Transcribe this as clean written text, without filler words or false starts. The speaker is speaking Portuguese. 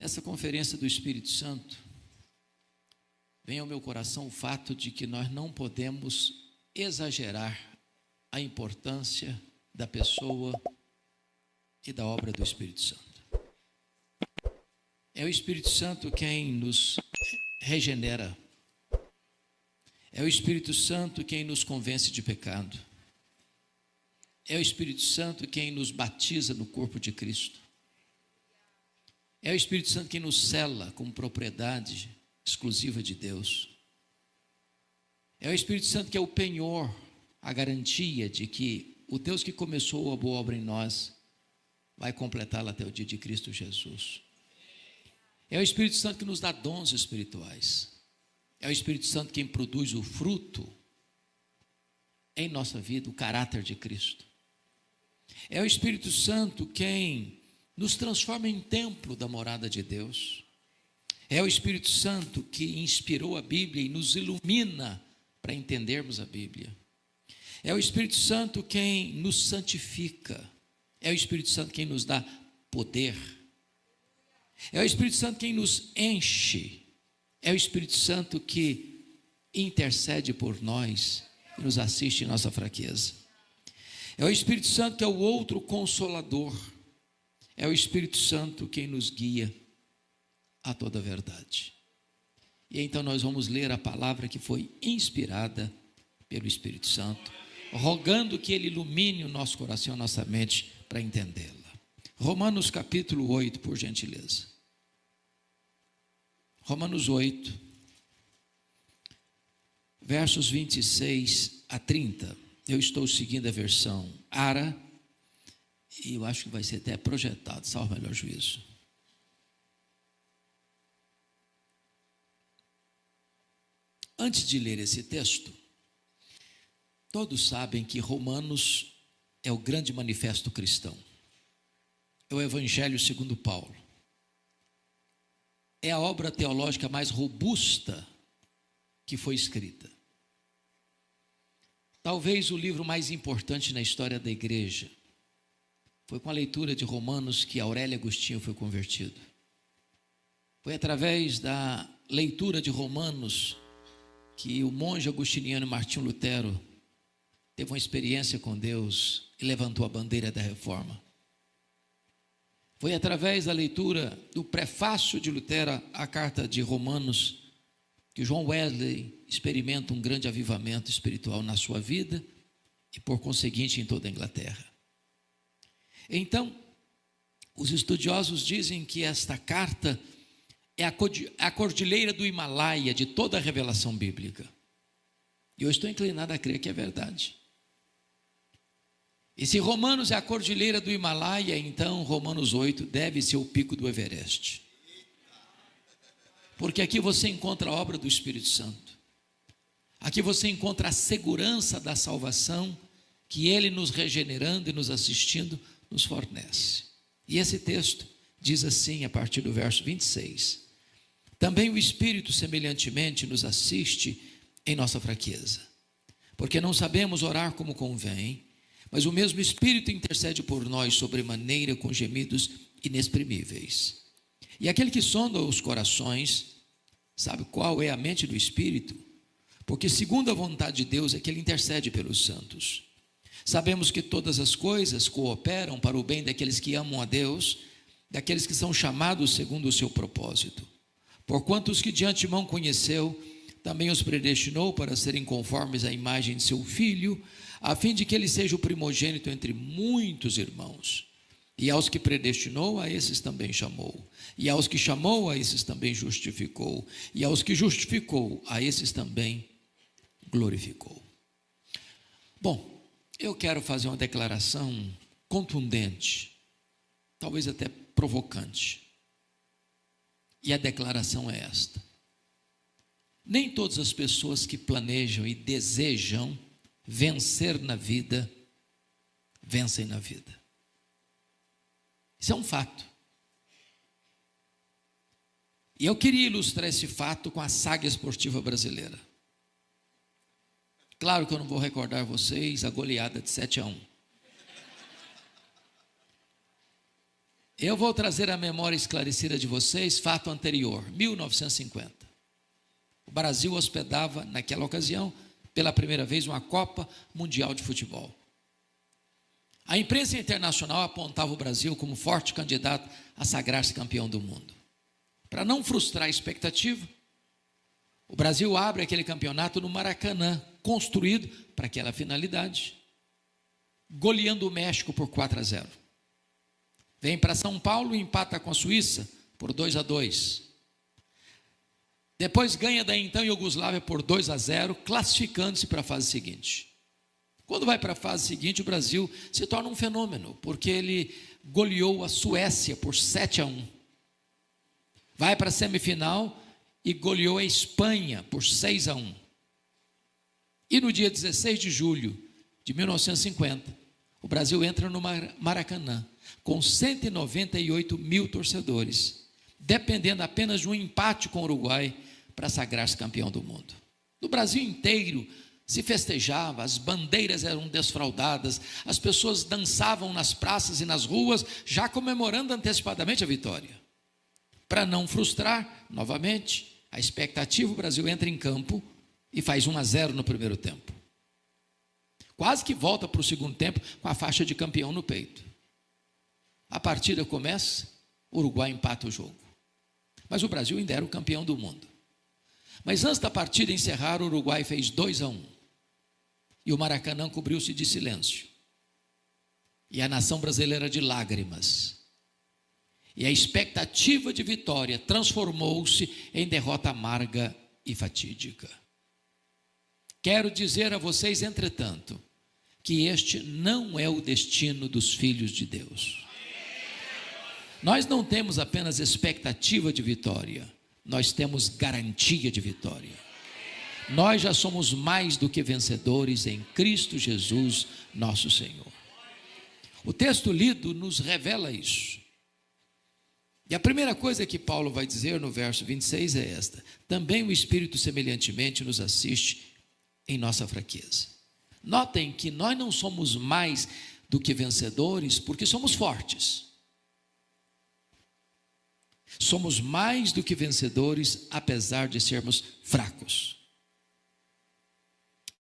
Nessa conferência do Espírito Santo, vem ao meu coração o fato de que nós não podemos exagerar a importância da pessoa e da obra do Espírito Santo. É o Espírito Santo quem nos regenera. É o Espírito Santo quem nos convence de pecado. É o Espírito Santo quem nos batiza no corpo de Cristo. É o Espírito Santo quem nos sela como propriedade exclusiva de Deus. É o Espírito Santo que é o penhor, a garantia de que o Deus que começou a boa obra em nós vai completá-la até o dia de Cristo Jesus. É o Espírito Santo que nos dá dons espirituais. É o Espírito Santo quem produz o fruto em nossa vida, o caráter de Cristo. É o Espírito Santo quem nos transforma em templo da morada de Deus. É o Espírito Santo que inspirou a Bíblia e nos ilumina para entendermos a Bíblia. É o Espírito Santo quem nos santifica. É o Espírito Santo quem nos dá poder. É o Espírito Santo quem nos enche. É o Espírito Santo que intercede por nós e nos assiste em nossa fraqueza. É o Espírito Santo que é o outro consolador. É o Espírito Santo quem nos guia a toda a verdade. E então nós vamos ler a palavra que foi inspirada pelo Espírito Santo, rogando que Ele ilumine o nosso coração, a nossa mente, para entendê-la. Romanos capítulo 8, por gentileza. Romanos 8, versos 26 a 30. Eu estou seguindo a versão ARA, e eu acho que vai ser até projetado, salvo o melhor juízo. Antes de ler esse texto, todos sabem que Romanos é o grande manifesto cristão. É o Evangelho segundo Paulo. É a obra teológica mais robusta que foi escrita. Talvez o livro mais importante na história da igreja. Foi com a leitura de Romanos que Aurélio Agostinho foi convertido. Foi através da leitura de Romanos que o monge agostiniano Martinho Lutero teve uma experiência com Deus e levantou a bandeira da reforma. Foi através da leitura do prefácio de Lutero à carta de Romanos que John Wesley experimenta um grande avivamento espiritual na sua vida e, por conseguinte, em toda a Inglaterra. Então, os estudiosos dizem que esta carta é a cordilheira do Himalaia de toda a revelação bíblica. E eu estou inclinado a crer que é verdade. E se Romanos é a cordilheira do Himalaia, então Romanos 8 deve ser o pico do Everest. Porque aqui você encontra a obra do Espírito Santo. Aqui você encontra a segurança da salvação que Ele, nos regenerando e nos assistindo, nos fornece. E esse texto diz assim, a partir do verso 26. Também o Espírito semelhantemente nos assiste em nossa fraqueza, porque não sabemos orar como convém, mas o mesmo Espírito intercede por nós sobremaneira com gemidos inexprimíveis. E aquele que sonda os corações sabe qual é a mente do Espírito, porque segundo a vontade de Deus é que Ele intercede pelos santos. Sabemos que todas as coisas cooperam para o bem daqueles que amam a Deus, daqueles que são chamados segundo o seu propósito. Porquanto os que de antemão conheceu, também os predestinou para serem conformes à imagem de seu Filho, a fim de que ele seja o primogênito entre muitos irmãos. E aos que predestinou, a esses também chamou. E aos que chamou, a esses também justificou. E aos que justificou, a esses também glorificou. Bom, eu quero fazer uma declaração contundente, talvez até provocante. E a declaração é esta: nem todas as pessoas que planejam e desejam vencer na vida, vencem na vida. Isso é um fato. E eu queria ilustrar esse fato com a saga esportiva brasileira. Claro que eu não vou recordar vocês a goleada de 7-1. Eu vou trazer à memória esclarecida de vocês fato anterior, 1950. O Brasil hospedava, naquela ocasião, pela primeira vez, uma Copa Mundial de Futebol. A imprensa internacional apontava o Brasil como forte candidato a sagrar-se campeão do mundo. Para não frustrar a expectativa, o Brasil abre aquele campeonato no Maracanã, construído para aquela finalidade, goleando o México por 4-0. Vem para São Paulo e empata com a Suíça por 2-2. Depois ganha da então Iugoslávia por 2-0, classificando-se para a fase seguinte. Quando vai para a fase seguinte, o Brasil se torna um fenômeno, porque ele goleou a Suécia por 7-1. Vai para a semifinal e goleou a Espanha por 6-1. E no dia 16 de julho de 1950, o Brasil entra no Maracanã, com 198 mil torcedores, dependendo apenas de um empate com o Uruguai para sagrar-se campeão do mundo. No Brasil inteiro se festejava, as bandeiras eram desfraldadas, as pessoas dançavam nas praças e nas ruas, já comemorando antecipadamente a vitória. Para não frustrar, novamente, a expectativa, o Brasil entra em campo e faz 1-0 no primeiro tempo. Quase que volta para o segundo tempo com a faixa de campeão no peito. A partida começa, o Uruguai empata o jogo. Mas o Brasil ainda era o campeão do mundo. Mas antes da partida encerrar, o Uruguai fez 2-1. E o Maracanã cobriu-se de silêncio. E a nação brasileira de lágrimas. E a expectativa de vitória transformou-se em derrota amarga e fatídica. Quero dizer a vocês, entretanto, que este não é o destino dos filhos de Deus. Nós não temos apenas expectativa de vitória, nós temos garantia de vitória. Nós já somos mais do que vencedores em Cristo Jesus, nosso Senhor. O texto lido nos revela isso. E a primeira coisa que Paulo vai dizer no verso 26 é esta: também o Espírito semelhantemente nos assiste em nossa fraqueza. Notem que nós não somos mais do que vencedores porque somos fortes. Somos mais do que vencedores apesar de sermos fracos.